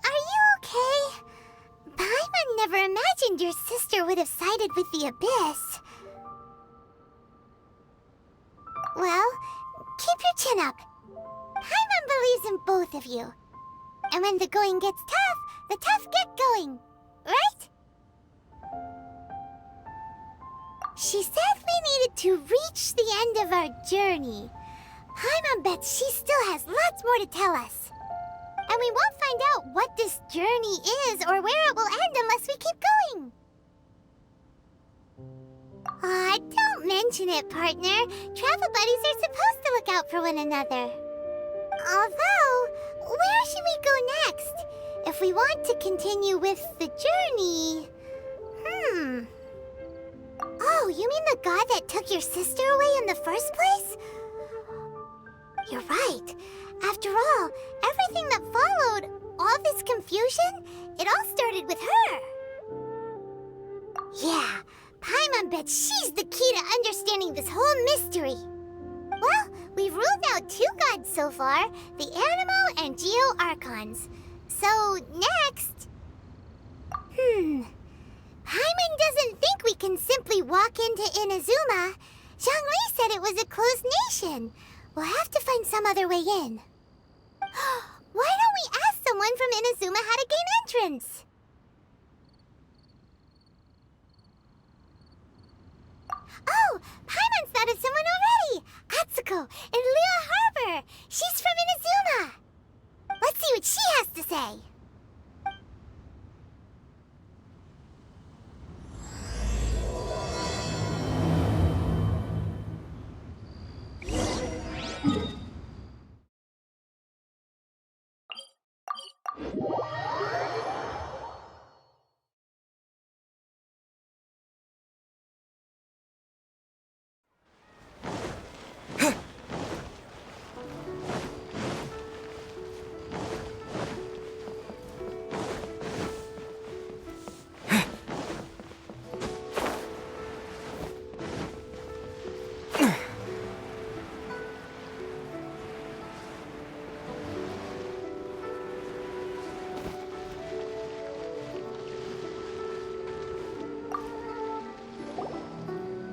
Are you okay? Paimon never imagined your sister would have sided with the Abyss. Well, keep your chin up. Paimon believes in both of you. And when the going gets tough, the tough get going. Right? She said we needed to reach the end of our journey. Paimon bets she still has lots more to tell us. And we won't find out what this journey is or where it will end unless we keep going. Aw, don't mention it, partner. Travel buddies are supposed to look out for one another. Although, where should we go next? If we want to continue with the journey... Oh, you mean the god that took your sister away in the first place? You're right. After all, everything that followed, all this confusion, it all started with her. Yeah, Paimon bets she's the key to understanding this whole mystery. Well, we've ruled out 2 gods so far, the Animo and Geo Archons. So, next... Paimon doesn't think we can simply walk into INAZUMA. Zhongli said it was a closed nation. We'll have to find some other way in. Why don't we ask someone from INAZUMA how to gain entrance? Oh, Paimon's thought of someone already! Atsuko, in Liyue Harbor! She's from INAZUMA! Let's see what she has to say.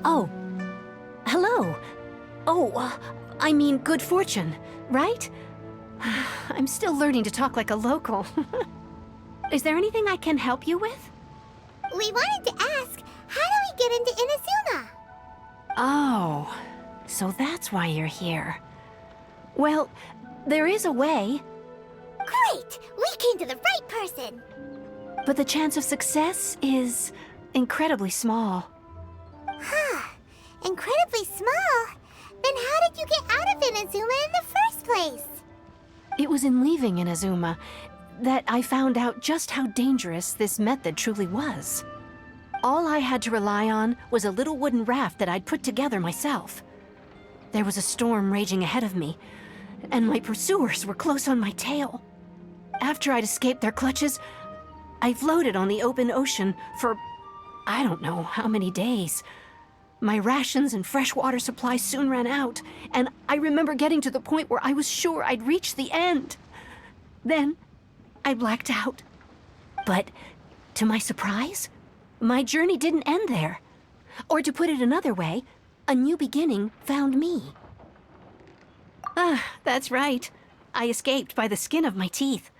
Oh. Hello. Oh, I mean good fortune, right? I'm still learning to talk like a local. Is there anything I can help you with? We wanted to ask, how do we get into INAZUMA? Oh, so that's why you're here. Well, there is a way. Great! We came to the right person! But the chance of success is incredibly small. Huh. Incredibly small? Then how did you get out of INAZUMA in the first place? It was in leaving INAZUMA that I found out just how dangerous this method truly was. All I had to rely on was a little wooden raft that I'd put together myself. There was a storm raging ahead of me, and my pursuers were close on my tail. After I'd escaped their clutches, I floated on the open ocean for I don't know how many days. My rations and fresh water supply soon ran out, and I remember getting to the point where I was sure I'd reached the end. Then, I blacked out. But, to my surprise, my journey didn't end there. Or to put it another way, a new beginning found me. Ah, that's right. I escaped by the skin of my teeth.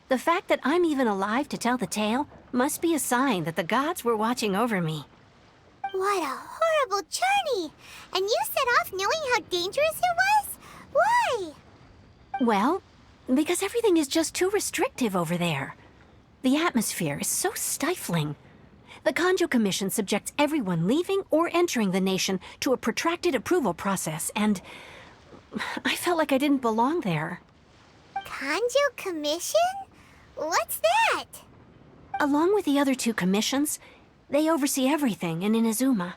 The fact that I'm even alive to tell the tale must be a sign that the gods were watching over me. What a horrible journey! And you set off knowing how dangerous it was? Why? Well, because everything is just too restrictive over there. The atmosphere is so stifling. The Kanjo Commission subjects everyone leaving or entering the nation to a protracted approval process, and I felt like I didn't belong there. Kanjo Commission? What's that? Along with the other two commissions, they oversee everything in Inazuma.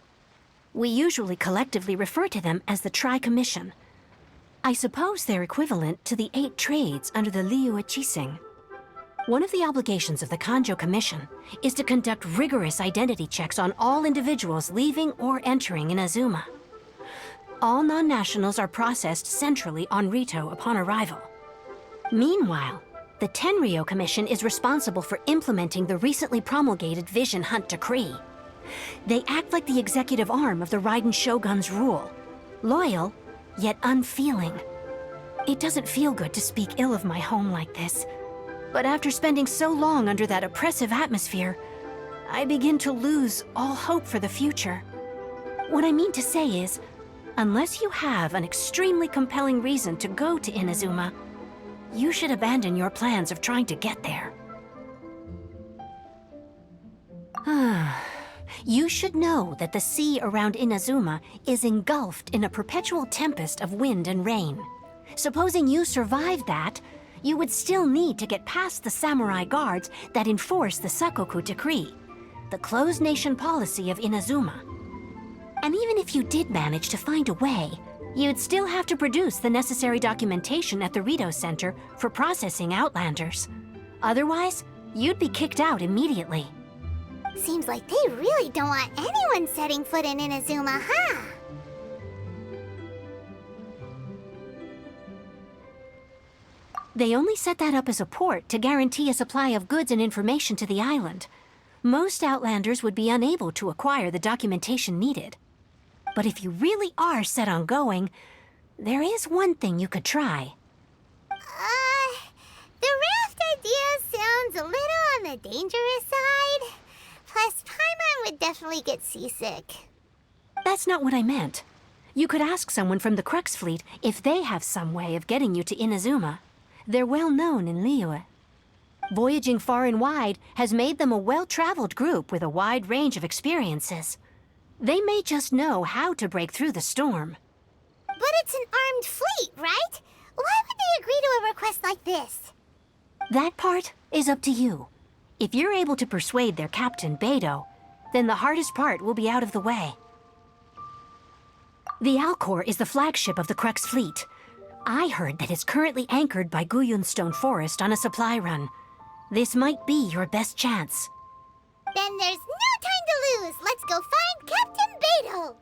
We usually collectively refer to them as the Tri-Commission. I suppose they're equivalent to the 8 trades under the Liyue Qixing. One of the obligations of the Kanjo Commission is to conduct rigorous identity checks on all individuals leaving or entering Inazuma. All non-nationals are processed centrally on Rito upon arrival. Meanwhile, the Tenryou Commission is responsible for implementing the recently promulgated Vision Hunt Decree. They act like the executive arm of the Raiden Shogun's rule, loyal, yet unfeeling. It doesn't feel good to speak ill of my home like this, but after spending so long under that oppressive atmosphere, I begin to lose all hope for the future. What I mean to say is, unless you have an extremely compelling reason to go to Inazuma, you should abandon your plans of trying to get there. You should know that the sea around Inazuma is engulfed in a perpetual tempest of wind and rain. Supposing you survived that, you would still need to get past the samurai guards that enforce the Sakoku Decree, the closed nation policy of Inazuma. And even if you did manage to find a way, you'd still have to produce the necessary documentation at the Rito Center for processing Outlanders. Otherwise, you'd be kicked out immediately. Seems like they really don't want anyone setting foot in Inazuma, huh? They only set that up as a port to guarantee a supply of goods and information to the island. Most Outlanders would be unable to acquire the documentation needed. But if you really are set on going, there is one thing you could try. The raft idea sounds a little on the dangerous side. Plus, Paimon would definitely get seasick. That's not what I meant. You could ask someone from the Crux Fleet if they have some way of getting you to Inazuma. They're well known in Liyue. Voyaging far and wide has made them a well-traveled group with a wide range of experiences. They may just know how to break through the storm. But it's an armed fleet, right? Why would they agree to a request like this? That part is up to you. If you're able to persuade their captain, Beidou, then the hardest part will be out of the way. The Alcor is the flagship of the Crux Fleet. I heard that it's currently anchored by Guyunstone Forest on a supply run. This might be your best chance. Then there's no time to lose. Let's go find Captain Beidou.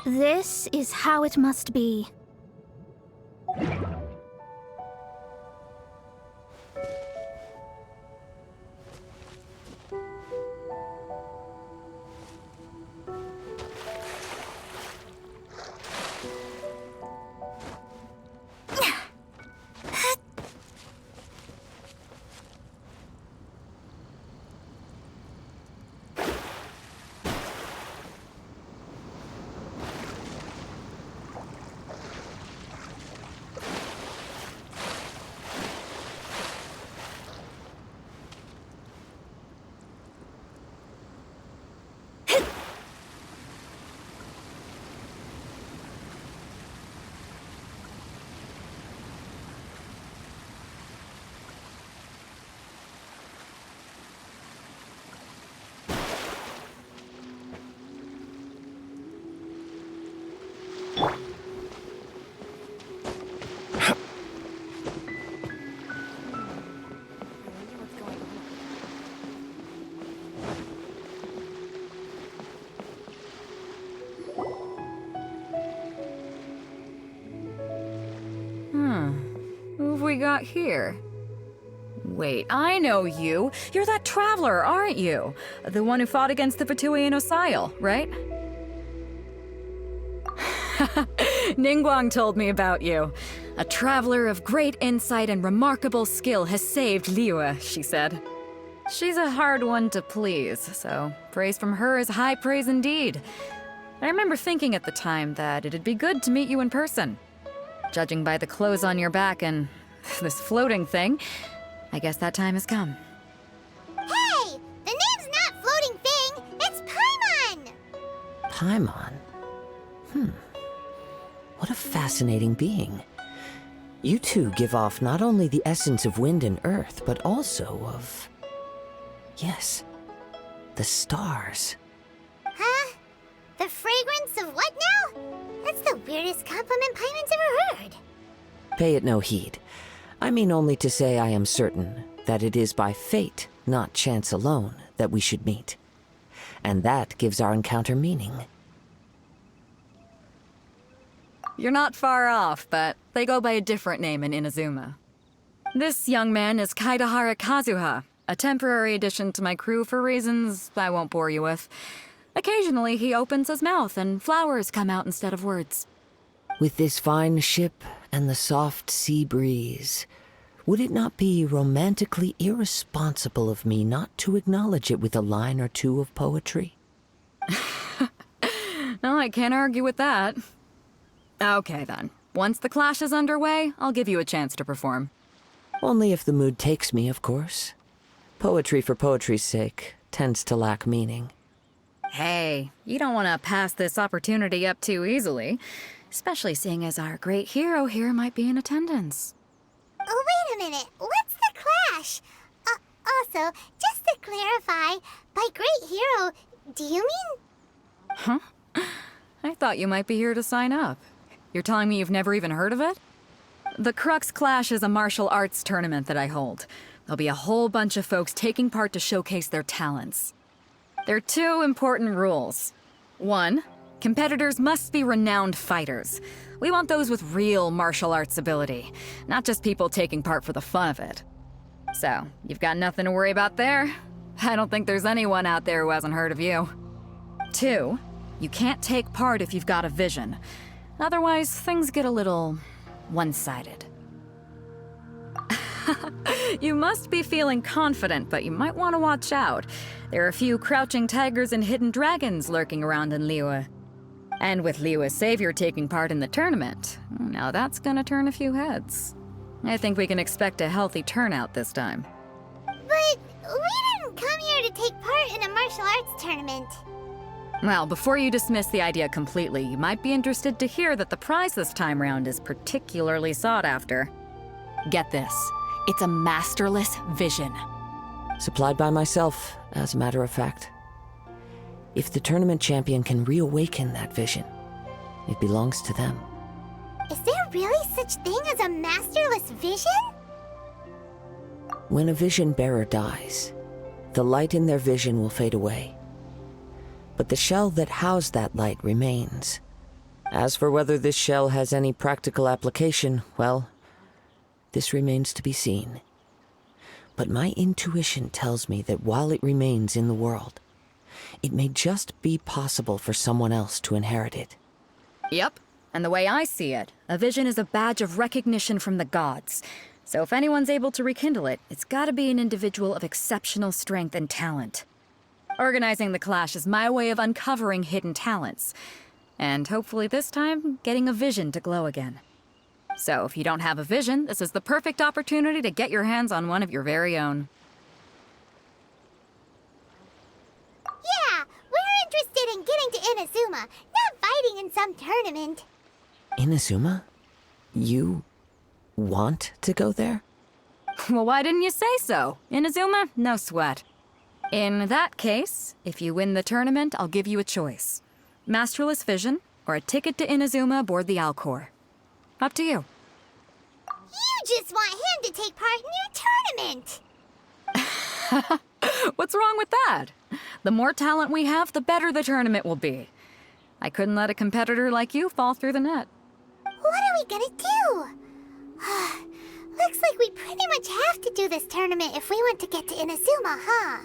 This is how it must be. we got here? Wait, I know you. You're that traveler, aren't you? The one who fought against the Fatui and Osile, right? Ningguang told me about you. A traveler of great insight and remarkable skill has saved Liyue, she said. She's a hard one to please, so praise from her is high praise indeed. I remember thinking at the time that it'd be good to meet you in person. Judging by the clothes on your back and this floating thing, I guess that time has come. Hey! The name's not Floating Thing, it's Paimon! Paimon? What a fascinating being. You two give off not only the essence of wind and earth, but also of... yes, the stars. Huh? The fragrance of what now? That's the weirdest compliment Paimon's ever heard. Pay it no heed. I mean only to say I am certain that it is by fate, not chance alone, that we should meet. And that gives our encounter meaning. You're not far off, but they go by a different name in Inazuma. This young man is Kaidahara Kazuha, a temporary addition to my crew for reasons I won't bore you with. Occasionally, he opens his mouth and flowers come out instead of words. With this fine ship and the soft sea breeze, would it not be romantically irresponsible of me not to acknowledge it with a line or two of poetry? No, I can't argue with that. Okay then. Once the clash is underway, I'll give you a chance to perform. Only if the mood takes me, of course. Poetry for poetry's sake tends to lack meaning. Hey, you don't want to pass this opportunity up too easily, especially seeing as our great hero here might be in attendance. Oh, wait a minute. What's the clash? Also, just to clarify, by great hero, do you mean... Huh? I thought you might be here to sign up. You're telling me you've never even heard of it? The Crux Clash is a martial arts tournament that I hold. There'll be a whole bunch of folks taking part to showcase their talents. There are two important rules. One, competitors must be renowned fighters. We want those with real martial arts ability, not just people taking part for the fun of it. So, you've got nothing to worry about there. I don't think there's anyone out there who hasn't heard of you. Two, you can't take part if you've got a vision. Otherwise, things get a little one-sided. You must be feeling confident, but you might want to watch out. There are a few crouching tigers and hidden dragons lurking around in Liyue. And with Liyue's savior taking part in the tournament, now that's gonna turn a few heads. I think we can expect a healthy turnout this time. But we didn't come here to take part in a martial arts tournament. Well, before you dismiss the idea completely, you might be interested to hear that the prize this time round is particularly sought after. Get this. It's a masterless vision. Supplied by myself, as a matter of fact. If the tournament champion can reawaken that vision, it belongs to them. Is there really such thing as a masterless vision? When a vision bearer dies, the light in their vision will fade away. But the shell that housed that light remains. As for whether this shell has any practical application, well, this remains to be seen. But my intuition tells me that while it remains in the world, it may just be possible for someone else to inherit it. Yep. And the way I see it, a vision is a badge of recognition from the gods. So if anyone's able to rekindle it, it's gotta be an individual of exceptional strength and talent. Organizing the clash is my way of uncovering hidden talents. And hopefully this time, getting a vision to glow again. So if you don't have a vision, this is the perfect opportunity to get your hands on one of your very own. Yeah, we're interested in getting to Inazuma, not fighting in some tournament. Inazuma? You want to go there? Well, why didn't you say so? Inazuma? No sweat. In that case, if you win the tournament, I'll give you a choice. Masterless Vision, or a ticket to Inazuma aboard the Alcor. Up to you. You just want him to take part in your tournament. What's wrong with that? The more talent we have, the better the tournament will be. I couldn't let a competitor like you fall through the net. What are we gonna do? Looks like we pretty much have to do this tournament if we want to get to Inazuma, huh?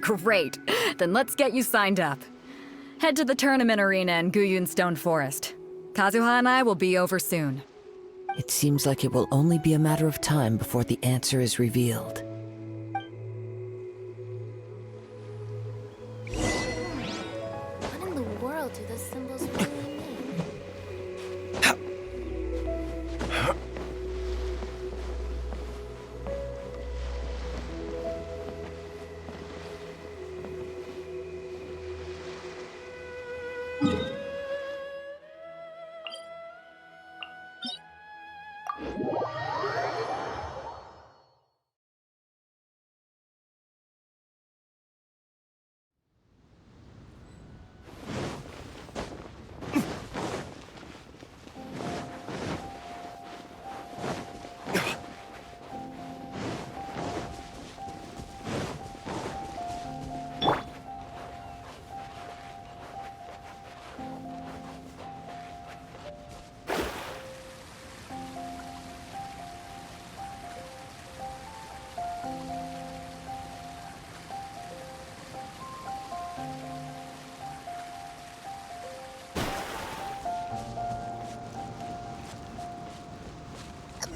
Great. Then let's get you signed up. Head to the tournament arena in Guyun Stone Forest. Kazuha and I will be over soon. It seems like it will only be a matter of time before the answer is revealed. What in the world do those symbols really mean?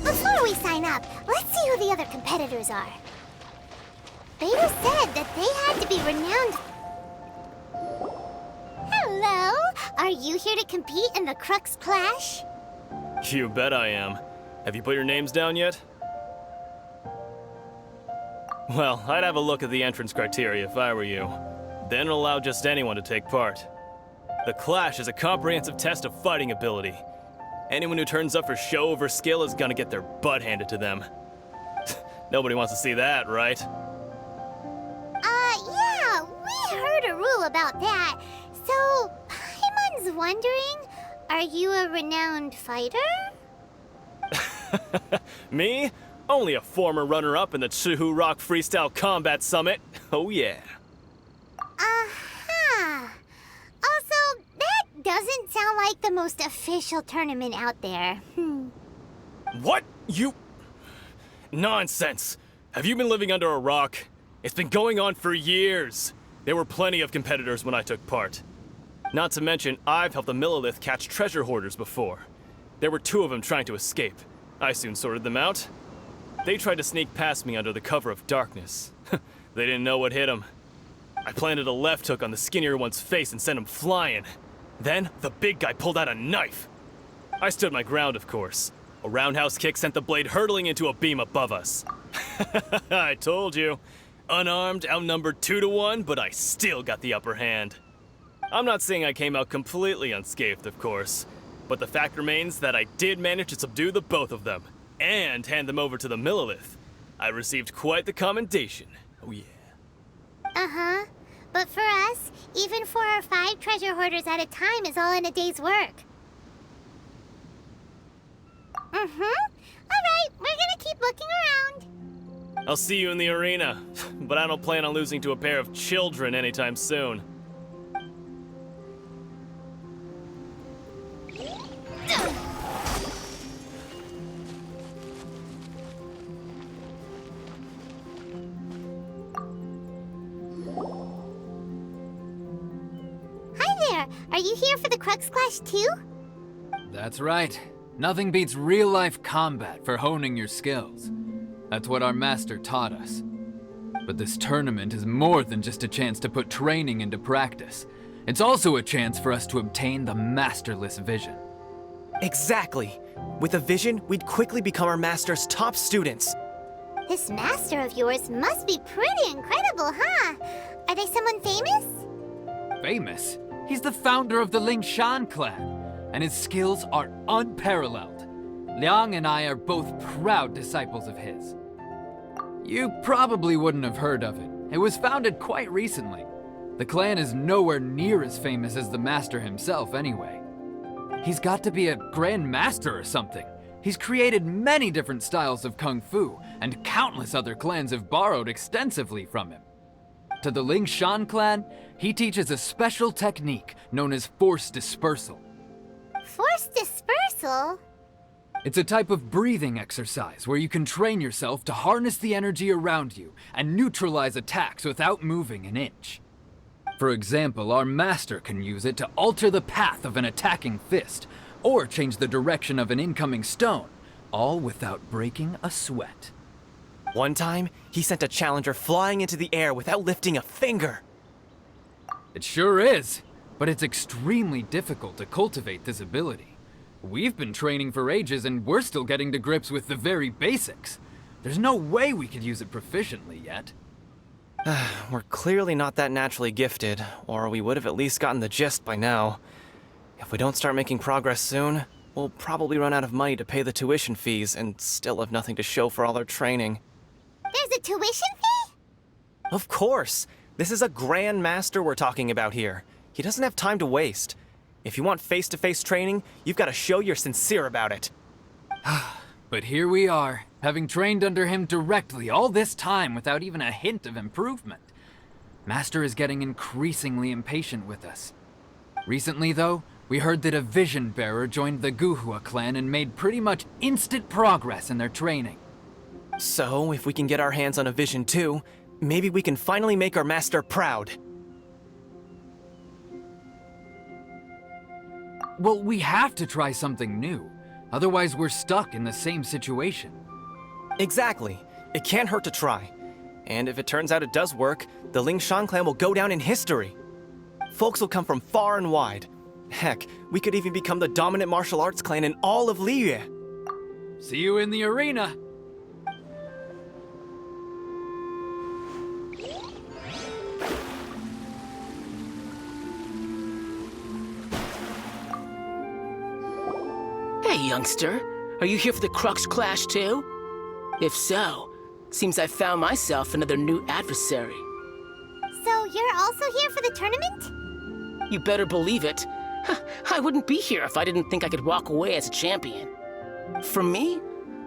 Before we sign up, let's see who the other competitors are. Beta said that they had to be renowned. Hello! Are you here to compete in the Crux Clash? You bet I am. Have you put your names down yet? Well, I'd have a look at the entrance criteria if I were you. Then allow just anyone to take part. The Clash is a comprehensive test of fighting ability. Anyone who turns up for show over skill is gonna get their butt handed to them. Nobody wants to see that, right? Yeah, we heard a rule about that. So, Paimon's wondering, are you a renowned fighter? Me? Only a former runner-up in the Chihu Rock Freestyle Combat Summit. Oh yeah. Uh-huh. Also, that doesn't sound like the most official tournament out there. What? You... Nonsense. Have you been living under a rock? It's been going on for years. There were plenty of competitors when I took part. Not to mention, I've helped the Millilith catch treasure hoarders before. There were 2 of them trying to escape. I soon sorted them out. They tried to sneak past me under the cover of darkness. They didn't know what hit them. I planted a left hook on the skinnier one's face and sent him flying. Then, the big guy pulled out a knife. I stood my ground, of course. A roundhouse kick sent the blade hurtling into a beam above us. I told you. Unarmed, outnumbered 2 to 1, but I still got the upper hand. I'm not saying I came out completely unscathed, of course, but the fact remains that I did manage to subdue the both of them, and hand them over to the Millilith. I received quite the commendation. Oh yeah. Uh-huh. But for us, even 4 or 5 treasure hoarders at a time is all in a day's work. Alright, we're gonna keep looking around. I'll see you in the arena, but I don't plan on losing to a pair of children anytime soon. Hi there! Are you here for the Crux Clash too? That's right. Nothing beats real-life combat for honing your skills. That's what our master taught us. But this tournament is more than just a chance to put training into practice. It's also a chance for us to obtain the masterless vision. Exactly. With a vision, we'd quickly become our master's top students. This master of yours must be pretty incredible, huh? Are they someone famous? Famous? He's the founder of the Lingshan clan, and his skills are unparalleled. Liang and I are both proud disciples of his. You probably wouldn't have heard of it. It was founded quite recently. The clan is nowhere near as famous as the master himself anyway. He's got to be a grand master or something. He's created many different styles of kung fu, and countless other clans have borrowed extensively from him. To the Lingshan clan, he teaches a special technique known as force dispersal. Force dispersal? It's a type of breathing exercise where you can train yourself to harness the energy around you and neutralize attacks without moving an inch. For example, our master can use it to alter the path of an attacking fist, or change the direction of an incoming stone, all without breaking a sweat. One time, he sent a challenger flying into the air without lifting a finger. It sure is, but it's extremely difficult to cultivate this ability. We've been training for ages and we're still getting to grips with the very basics. There's no way we could use it proficiently yet. We're clearly not that naturally gifted, or we would have at least gotten the gist by now. If we don't start making progress soon, we'll probably run out of money to pay the tuition fees and still have nothing to show for all our training. There's a tuition fee? Of course! This is a Grand Master we're talking about here. He doesn't have time to waste. If you want face-to-face training, you've got to show you're sincere about it. But here we are, having trained under him directly all this time without even a hint of improvement. Master is getting increasingly impatient with us. Recently, though, we heard that a vision bearer joined the Guhua clan and made pretty much instant progress in their training. So, if we can get our hands on a vision too, maybe we can finally make our master proud. Well, we have to try something new. Otherwise, we're stuck in the same situation. Exactly. It can't hurt to try. And if it turns out it does work, the Lingshan clan will go down in history. Folks will come from far and wide. Heck, we could even become the dominant martial arts clan in all of Liyue. See you in the arena! Hey, youngster. Are you here for the Crux Clash too? If so, seems I found myself another new adversary. So you're also here for the tournament? You better believe it. I wouldn't be here if I didn't think I could walk away as a champion. For me,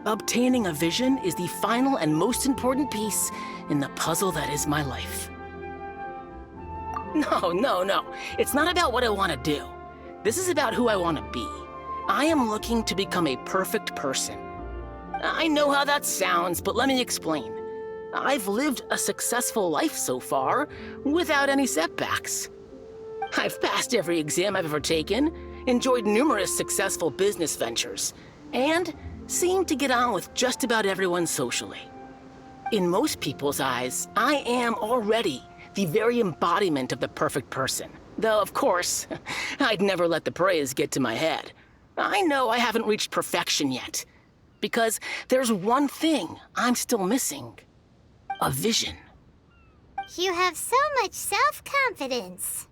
obtaining a vision is the final and most important piece in the puzzle that is my life. No. It's not about what I want to do. This is about who I want to be. I am looking to become a perfect person. I know how that sounds, but let me explain. I've lived a successful life so far, without any setbacks. I've passed every exam I've ever taken, enjoyed numerous successful business ventures, and seemed to get on with just about everyone socially. In most people's eyes, I am already the very embodiment of the perfect person. Though, of course, I'd never let the praise get to my head. I know I haven't reached perfection yet, because there's one thing I'm still missing. A vision. You have so much self-confidence.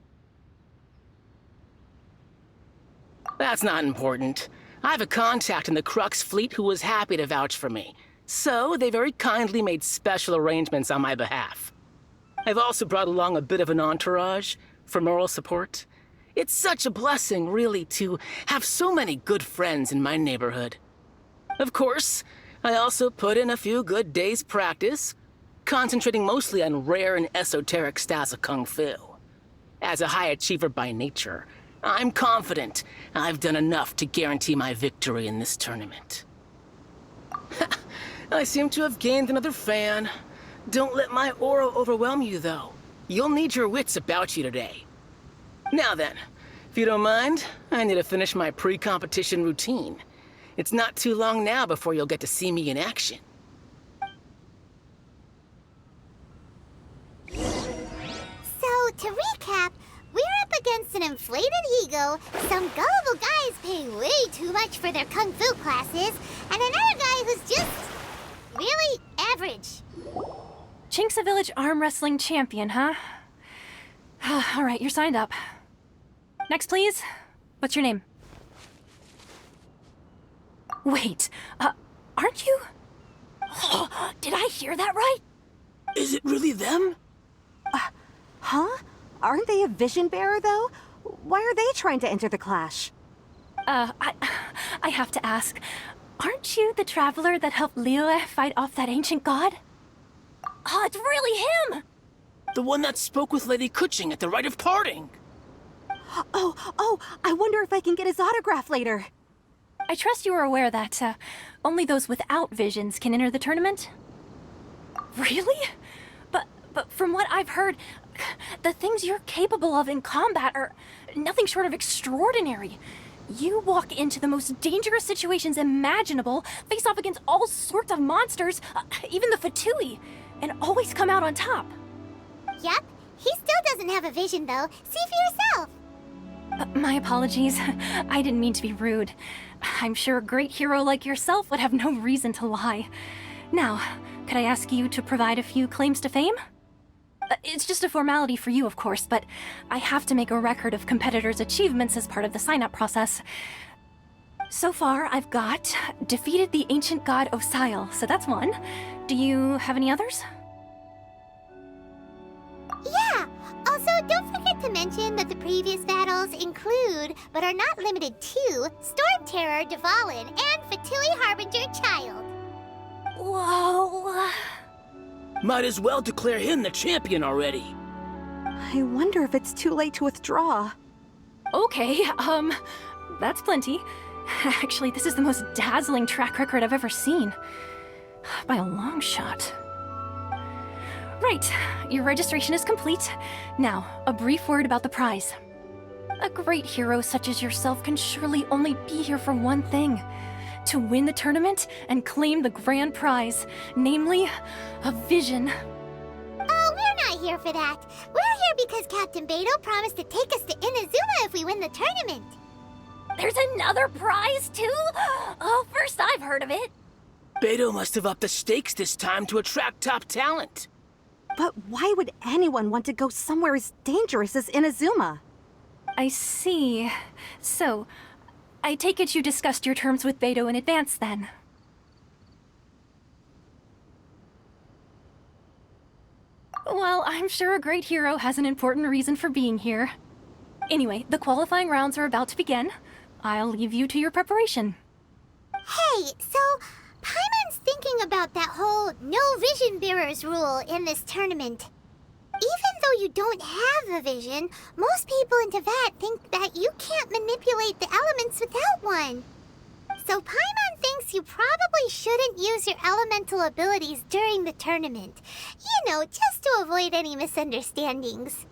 That's not important. I have a contact in the Crux fleet who was happy to vouch for me, so they very kindly made special arrangements on my behalf. I've also brought along a bit of an entourage for moral support. It's such a blessing, really, to have so many good friends in my neighborhood. Of course, I also put in a few good days' practice, concentrating mostly on rare and esoteric styles of Kung Fu. As a high achiever by nature, I'm confident I've done enough to guarantee my victory in this tournament. I seem to have gained another fan. Don't let my aura overwhelm you, though. You'll need your wits about you today. Now then, if you don't mind, I need to finish my pre-competition routine. It's not too long now before you'll get to see me in action. So, to recap, we're up against an inflated ego, some gullible guys paying way too much for their kung fu classes, and another guy who's just really average. Chink's a village arm wrestling champion, huh? All right, you're signed up. Next, please. What's your name? Wait, aren't you? Did I hear that right? Is it really them? Huh? Aren't they a vision bearer, though? Why are they trying to enter the clash? I have to ask, aren't you the traveler that helped Liyue fight off that ancient god? Oh, it's really him! The one that spoke with Lady Kuching at the rite of parting. Oh, I wonder if I can get his autograph later. I trust you are aware that only those without visions can enter the tournament? Really? But from what I've heard, the things you're capable of in combat are nothing short of extraordinary. You walk into the most dangerous situations imaginable, face off against all sorts of monsters, even the Fatui, and always come out on top. Yep, he still doesn't have a vision though. See for yourself. My apologies. I didn't mean to be rude. I'm sure a great hero like yourself would have no reason to lie. Now, could I ask you to provide a few claims to fame? It's just a formality for you, of course, but I have to make a record of competitors' achievements as part of the sign-up process. So far, I've got defeated the ancient god Osile, so that's one. Do you have any others? Yeah! Also, don't forget to mention that the previous battles include, but are not limited to, Storm Terror, Dvalin, and Fatui Harbinger Child. Whoa! Might as well declare him the champion already. I wonder if it's too late to withdraw. Okay, that's plenty. Actually, this is the most dazzling track record I've ever seen. By a long shot. Right, your registration is complete. Now, a brief word about the prize. A great hero such as yourself can surely only be here for one thing. To win the tournament and claim the grand prize, namely, a vision. Oh, we're not here for that. We're here because Captain Beto promised to take us to INAZUMA if we win the tournament. There's another prize, too? Oh, first I've heard of it. Beto must have upped the stakes this time to attract top talent. But why would anyone want to go somewhere as dangerous as INAZUMA? I see. So, I take it you discussed your terms with Beto in advance, then? Well, I'm sure a great hero has an important reason for being here. Anyway, the qualifying rounds are about to begin. I'll leave you to your preparation. Hey, so Paimon's thinking about that whole no vision bearers rule in this tournament. Even though you don't have a vision, most people in Teyvat think that you can't manipulate the elements without one. So Paimon thinks you probably shouldn't use your elemental abilities during the tournament. You know, just to avoid any misunderstandings.